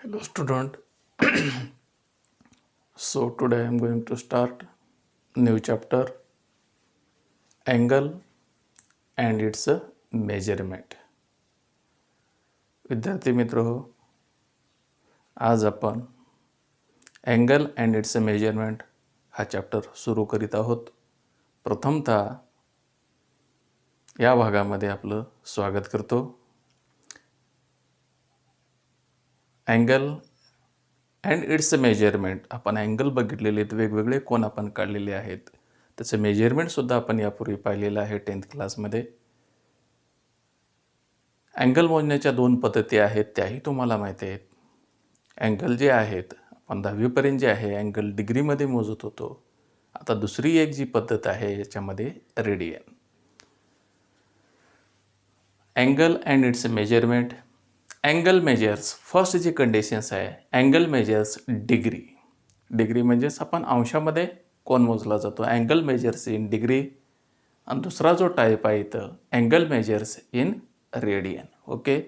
Hello student. So today I am going to start new chapter angle and its measurement. विद्यार्थी मित्र हो, आज आपण अँगल अँड इट्स मेजरमेंट हा chapter सुरू करीत आहोत. प्रथमतः या भागामध्ये आपलं स्वागत करतो. अँगल अँड इट्स मेजरमेंट, आपण अँगल बघितलेले आहेत, वेगवेगळे कोन आपण काढलेले आहेत, त्याचं मेजरमेंटसुद्धा आपण यापूर्वी पाहिलेलं आहे 10th क्लासमध्ये. अँगल मोजण्याच्या दोन पद्धती आहेत, त्याही तुम्हाला माहिती आहेत. अँगल जे आहेत आपण 10वीपर्यंत जे आहे अँगल डिग्रीमध्ये मोजत होतो. आता दुसरी एक जी पद्धत आहे याच्यामध्ये radian. Angle and it's measurement. Angle measures, first जी कंडिशन्स आहे, अँगल मेजर्स डिग्री. डिग्री म्हणजेच आपण अंशामध्ये कोन मोजला जातो, अँगल मेजर्स इन डिग्री. आणि दुसरा जो टाईप आहे इथं angle measures in radian. Okay,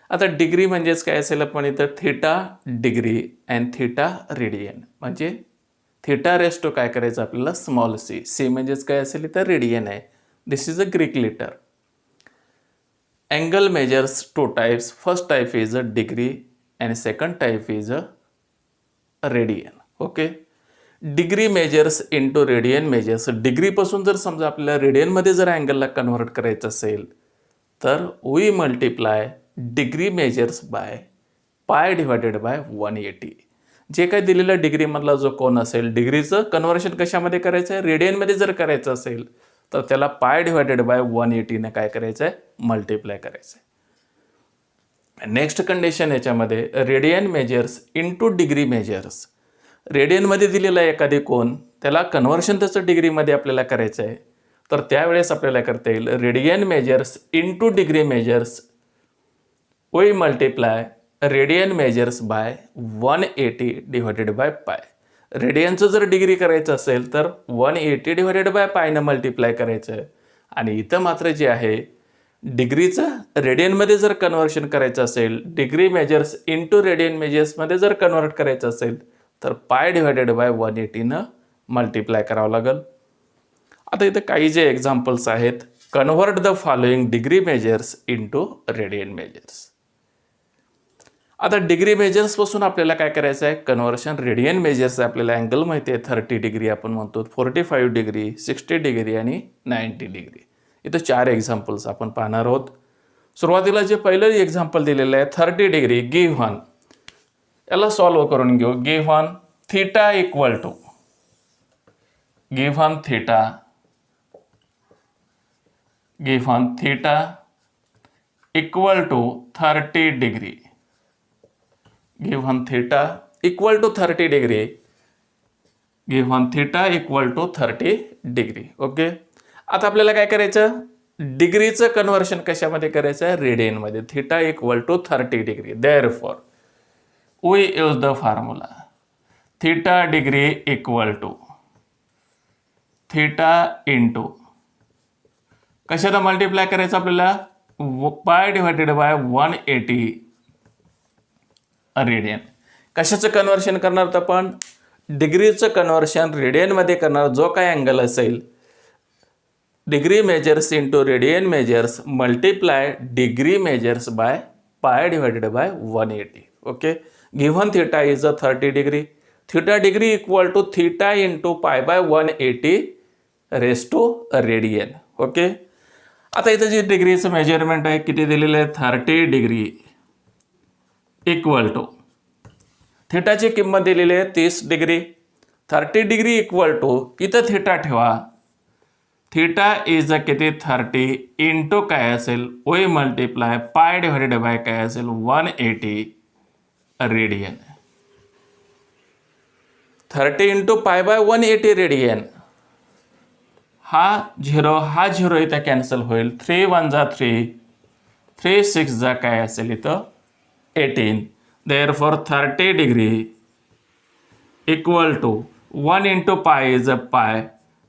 आता डिग्री म्हणजेच काय असेल, आपण इथं theta degree and theta radian, म्हणजे थिटा रेस टू काय करायचं आपल्याला स्मॉल सी. सी म्हणजेच काय असेल इथं रेडियन आहे. This is a Greek letter. Angle measures two types. First type is a degree and second type is a radian. Okay. Degree measures into radian measures. डिग्रीपासून जर समजा आपल्याला रेडियनमध्ये जर अँगलला कन्व्हर्ट करायचं असेल तर we multiply degree measures by pi divided by 180. जे काय दिलेला डिग्रीमधला जो कोन असेल, डिग्रीचं कन्व्हर्शन कशामध्ये करायचं आहे, रेडियनमध्ये जर करायचं असेल तर त्याला पाय डिवायडेड बाय 180ने काय करायचं आहे, मल्टिप्लाय करायचं आहे. नेक्स्ट कंडिशन याच्यामध्ये radian measures into degree measures. रेडियनमध्ये दिलेला एखादी कोन, त्याला कन्व्हर्शन त्याचं डिग्रीमध्ये आपल्याला करायचं आहे, तर त्यावेळेस आपल्याला करता येईल radian measures into degree measures we multiply radian measures by 180 divided by pi. रेडियनचं जर डिग्री करायचं असेल तर 180 डिवायडेड बाय पायनं मल्टिप्लाय करायचं आहे. आणि इथं मात्र जे आहे डिग्रीचं रेडियनमध्ये जर कन्व्हर्शन करायचं असेल, डिग्री मेजर्स इंटू रेडियन मेजर्समध्ये जर कन्व्हर्ट करायचं असेल तर पाय डिवायडेड बाय 180नं मल्टिप्लाय करावं लागेल. आता इथं काही जे एक्झाम्पल्स आहेत, convert the following degree measures into radian measures. आता डिग्री मेजर्सपासून आपल्याला काय करायचं आहे, कन्व्हर्शन रेडियन मेजर्स. आपल्याला अँगल माहिती आहे 30 डिग्री आपण म्हणतो, 45 डिग्री, 60 डिग्री आणि 90 डिग्री. इथं 4 एक्झाम्पल्स आपण पाहणार आहोत. सुरुवातीला जे पहिलं एक्झाम्पल दिलेलं आहे 30 डिग्री गिव्हन, याला सॉल्व्ह करून घेऊ. Given theta equal to, given theta equal to 30 degree. Given theta equal to 30 degree, given theta equal to 30 degree. Okay, आता आपल्याला काय करायचं, डिग्रीचं कन्व्हर्शन कशामध्ये करायचं आहे, रेडियनमध्ये. Theta equal to 30 degree. Therefore we use the formula theta degree equal to theta into कशाला मल्टिप्लाय करायचं आपल्याला, पाय डिवायडेड बाय 180 रेडियन. कशाचं कन्व्हर्शन करणार तर आपण डिग्रीचं कन्व्हर्शन रेडियनमध्ये करणार. जो काय अँगल असेल, degree measures into radian measures multiply degree measures by pi divided by 180. Okay, given theta is a 30 degree. Theta degree equal to theta into pi by 180 रेस to radian. Okay, आता इथं जे डिग्रीचं measurement आहे किती दिलेलं आहे, 30 degree equal to थिटाची किंमत दिलेली आहे 30 डिग्री. 30 डिग्री इक्वल टू इथं थिटा ठेवा. थिटा इज अ किती 30 इंटू काय असेल, वी मल्टिप्लाय पाय डिवायडेड बाय काय असेल 180 radian. 30 into pi by 180 radian. हा झिरो इथं कॅन्सल होईल. 3 1 जा 3, 3 6 जा काय असेल इथं 18. Therefore 30 degree equal to 1 into pi is a pi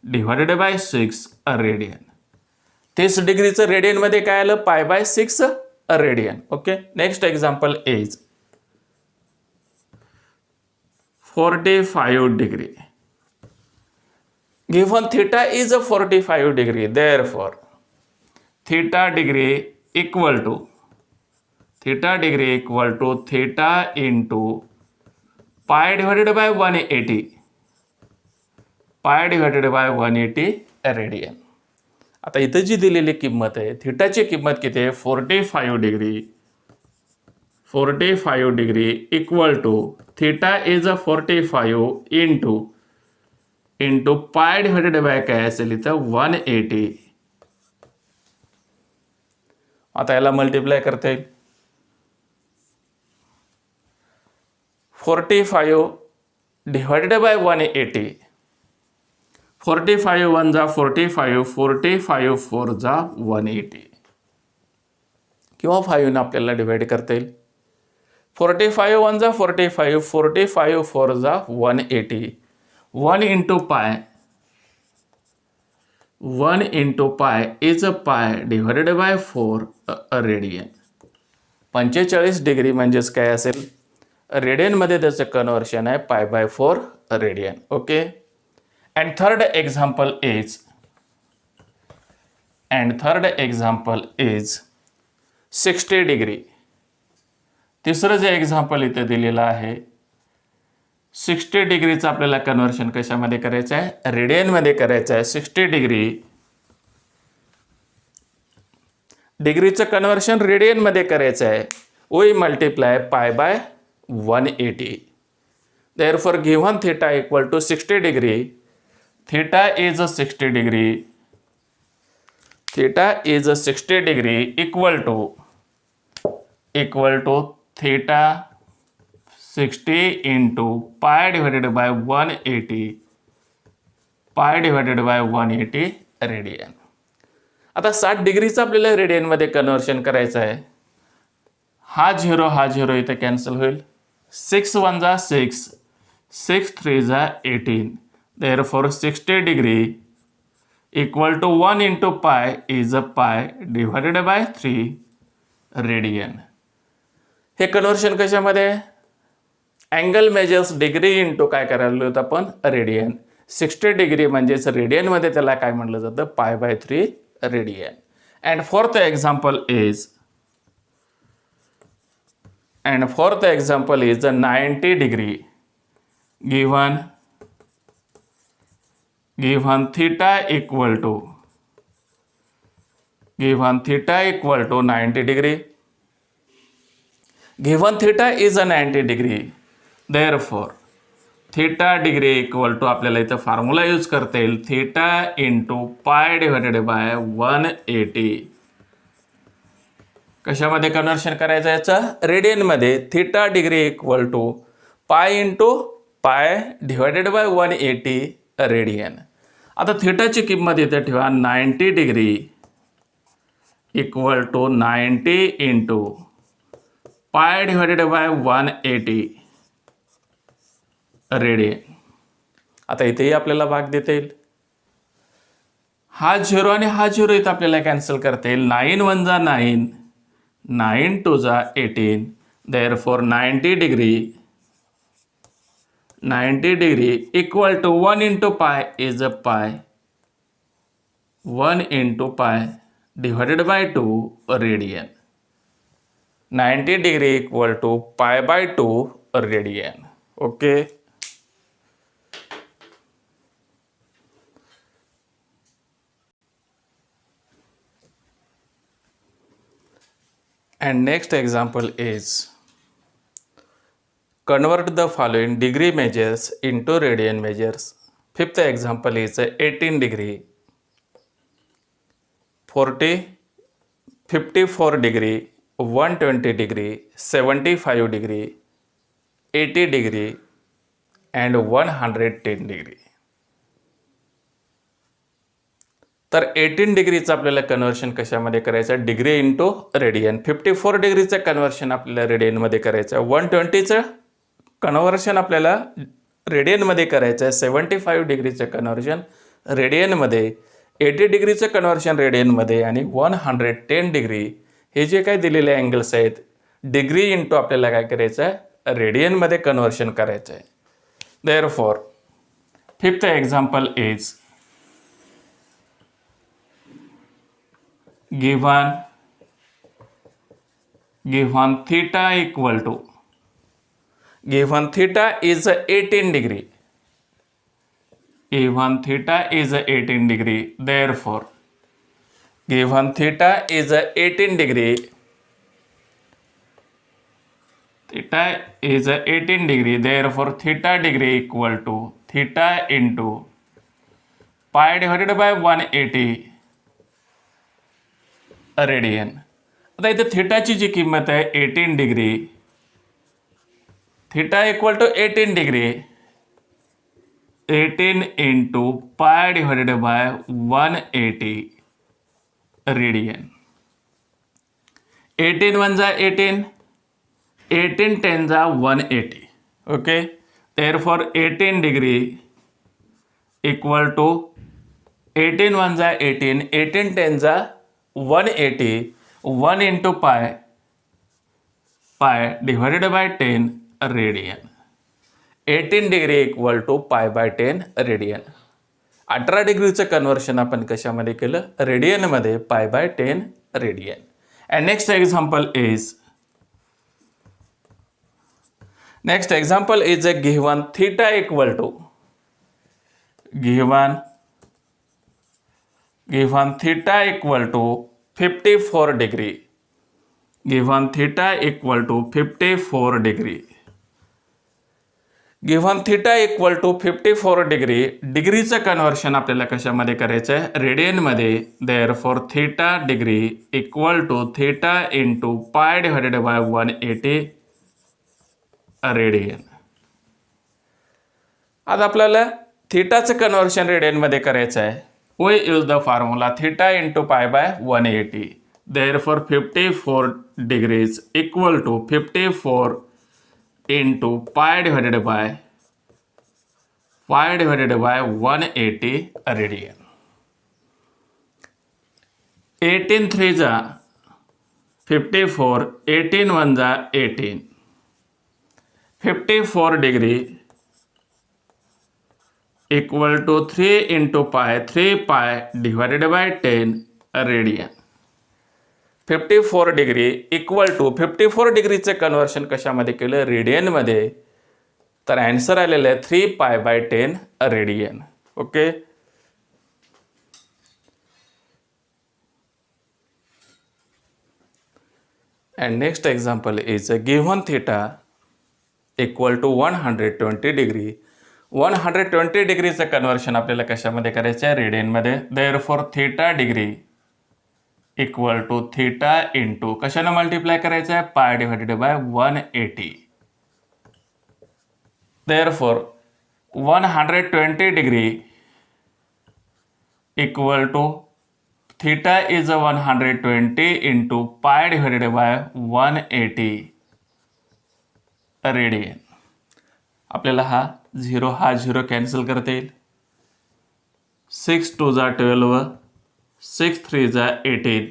divided by 6 radian. 30 डिग्रीचं रेडियनमध्ये काय आलं, pi by 6 radian. Okay, next example is 45 degree. Given theta is a 45 degree, therefore theta degree equal to theta into pi divided by 180 radian. आता इथं जी दिलेली किंमत आहे थीटाची किंमत किती आहे 45 degree equal to theta is a 45 into pi divided by काय असेल इथं 180. आता याला मल्टिप्लाय करता येईल 45 डिवायडेड बाय 180. 45 1 जा 45, 45 4 जा 180 किंवा 5 ने आपल्याला डिवाइड करता येईल. 45 1 जा 45, 45 4 जा 180. 1 into pi is a pi divided by 4 radian. 45 degree म्हणजेच काय असेल रेडियनमध्ये त्याचं कन्वर्शन आहे pi by 4 radian. Okay. And third example is 60 degree. तिसरं जे एक्झाम्पल इथे दिलेलं आहे 60 डिग्रीचं आपल्याला कन्वर्शन कशामध्ये करायचं आहे रेडियनमध्ये करायचं आहे. 60 डिग्रीचं कन्वर्शन रेडियनमध्ये करायचं आहे. We multiply pi by 180. Therefore given theta equal to 60 degree, theta is a 60 degree equal to theta 60 into pi divided by 180 radian. आता 60 डिग्रीचं आपल्याला रेडियनमध्ये कन्वर्शन करायचं आहे. हा झिरो इथे कॅन्सल होईल. 6 1 जा 6, 6 3 जा 18. Therefore 60 degree equal to 1 into pi is a pi divided by 3 radian. हे कन्वर्शन कशामध्ये अँगल मेजर्स डिग्री इंटू काय करायला होतं आपण रेडियन. 60 डिग्री म्हणजेच रेडियनमध्ये त्याला काय म्हटलं जातं पाय by 3 radian. And fourth example is 90 degree given theta equal to 90 degree. Given theta is a 90 degree, therefore theta degree equal to आपल्याला इथं फॉर्म्युला यूज करता येईल theta into pi divided by 180. कशामध्ये कन्वर्शन करायचं याचं रेडियनमध्ये. theta degree equal to pi into pi divided by 180 radian. आता थीटाची किंमत इथे ठेवा 90 degree equal to 90 into pi divided by 180 radian. आता इथेही आपल्याला भाग देता येईल. हा झिरो आणि हा झिरो इथं आपल्याला कॅन्सल करता येईल. 9 1 जा 9, 9 2 जा 18. Therefore 90 degree equal to 1 into pi is a pi. 1 into pi divided by 2 radian. 90 degree equal to pi by 2 radian. Okay. And next example is convert the following degree measures into radian measures. Fifth example is 18 degree, 54 degree, 120 degree, 75 degree, 80 degree and 110 degree. तर 18 डिग्रीचं आपल्याला conversion कशामध्ये करायचं degree into radian. 54 डिग्रीचं conversion आपल्याला रेडियनमध्ये करायचं आहे. 120चं conversion आपल्याला रेडियनमध्ये करायचं आहे. 75 डिग्रीचं कन्वर्शन रेडियनमध्ये, 80 डिग्रीचं कन्वर्शन रेडियनमध्ये आणि 110 डिग्री हे जे काही दिलेले अँगल्स आहेत डिग्री इंटू आपल्याला काय करायचं आहे रेडियनमध्ये कन्वर्शन करायचं आहे. Therefore, fifth example is given theta equal to, given theta is 18 degree, given theta is 18 degree, therefore given theta is 18 degree, theta is 18 degree, therefore theta degree equal to theta into pi divided by 180 radian. आता इथे थीटाची जी किंमत आहे 18 degree, theta equal to 18 degree, 18 into pi divided by 180 radian. 18 one जा 18, 18 10 जा 180. Okay, therefore 18 degree equal to 18 one जा 18, 18 10 जा 180, 1 into pi divided by 10 radian. 18 degree equal to pi by 10 radian. 18 डिग्रीचं कन्व्हर्शन आपण कशामध्ये केलं? रेडियनमध्ये, पाय by 10 radian. And next example is given theta equal to, given theta equal to 54 degree, given theta equal to 54 degree, given theta equal to 54 degree, डिग्रीचं conversion आपल्याला कशामध्ये करायचं आहे? रेडियनमध्ये. therefore theta degree equal to theta into pi divided by 180 radian. आता आपल्याला थीटाचं conversion रेडियनमध्ये करायचं आहे. We use the formula theta into pi by 180. Therefore 54 degrees equal to 54 into pi divided by 180 radian. 18 3 जा 54, 18 1 जा 18, 54 degree equal to 3 into pi, 3 pi divided by 10 radian. 54 degree equal to 54 डिग्रीचं conversion कशामध्ये केलं? रेडियनमध्ये. तर answer आलेलं आहे 3 pi by 10 radian. Okay, and next example is given theta equal to 120 degree. 120 डिग्रीचं कन्व्हर्शन आपल्याला कशामध्ये करायचं आहे? रेडियनमध्ये. Therefore theta degree equal to theta into कशानं मल्टिप्लाय करायचं आहे? Pi divided by 180. Therefore 120 degree equal to theta is 120 into pi divided by 180 radian. आपल्याला हा 0 कॅन्सल करता येईल. 6 2 जा 12, 6 3 जा 18,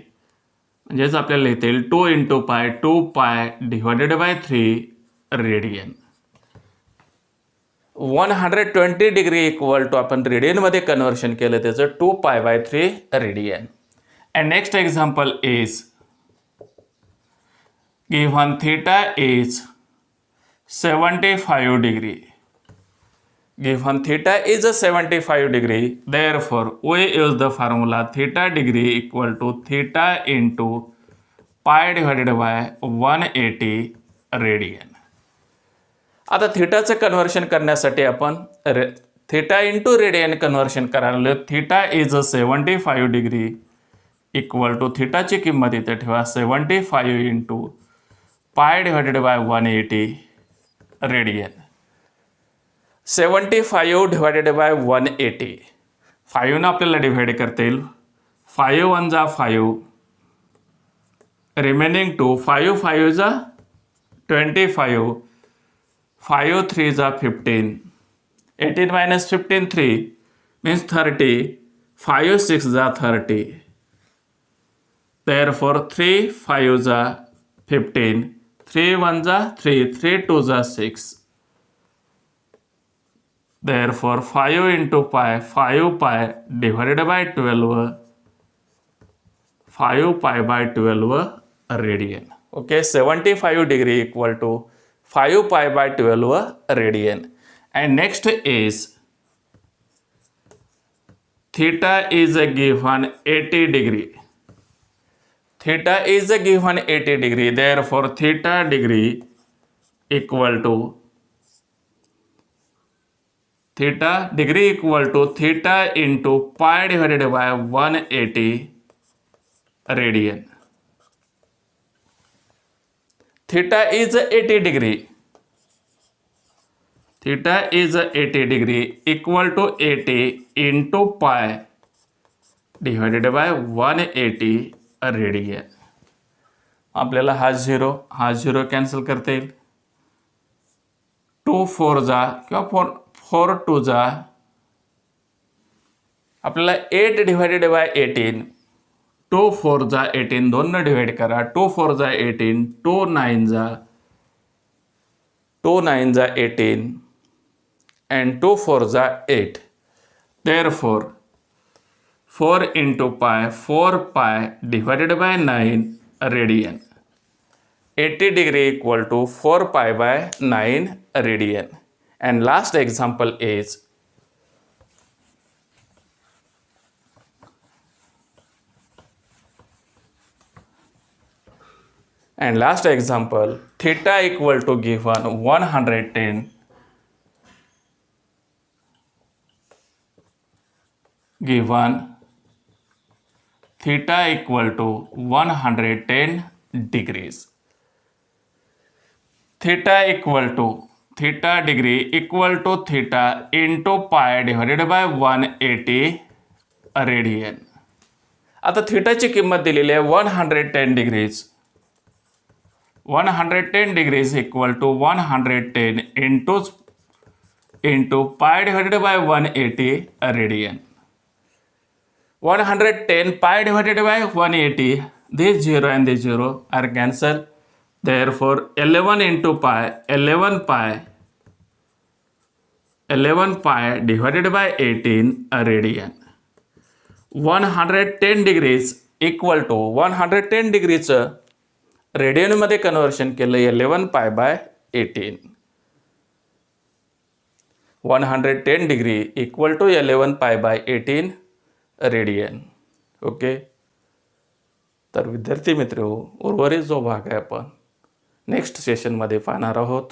म्हणजेच आपल्याला लिहिता येईल 2 into pi, 2 pi divided by 3 radian. 120 degree equal to आपण रेडियनमध्ये कन्व्हर्शन केलं त्याचं 2 pi by 3 radian. And next example is given theta is 75 degree. Given theta is a 75 degree, therefore we use the formula theta degree equal to theta into pi divided by 180 radian. आता थीटाचं conversion करण्यासाठी आपण theta into radian conversion करायला. Theta is 75 degree equal to थीटाची किंमत इथे ठेवा 75 into pi divided by 180 radian. 75 divided by 180, 5 आपल्याला divide करता येईल. 5 1 जा 5, रिमेनिंग 2, 5 5 जा 25, 5 3 जा 15, 18 minus 15 3 means 30, 5 6 जा 30. Therefore 3 5 जा 15, 3 1 जा 3, 3 2 जा 6. Therefore 5 into pi, 5 pi divided by 12, 5 pi by 12 radian. Okay, 75 degree equal to 5 pi by 12 radian. And next is theta is given 80 degree. Theta is given 80 degree. Therefore theta degree equal to theta degree equal to theta into pi divided by 180 radian. Theta is 80 degree. Theta is 80 degree equal to 80 into pi divided by 180 radian. आपल्याला हा zero cancel करता येईल. 2 4 जा किंवा 4 2 जा आपल्याला 8 divided by 18. 2 4 जा 18 दोन डिवाइड करा. 2 4 जा 18, 2 9 जा 18 and 2 4 जा 8. Therefore 4 into pi, 4 pi divided by 9 radian. 80 degree equal to 4 pi by 9 radian. And last example is theta equal to given 110, given theta equal to 110 degrees. Theta degree equal to theta into pi divided by 180 radian. आता थीटाची किंमत दिलेली आहे 110 degrees. 110 degrees equal to 110 into pi divided by 180 radian. 110 pi divided by 180, this 0 and this 0 are cancelled. Therefore 11 into pi, 11 pi divided by 18 radian. 110 degrees equal to 110 degrees radian मध्ये conversion केलं 11 pi by 18. 110 degree equal to 11 pi by 18 radian. Okay, तर विद्यार्थी मित्र, उर्वरित जो भाग आहे आपण नेक्स्ट सेशनमध्ये पाहणार आहोत.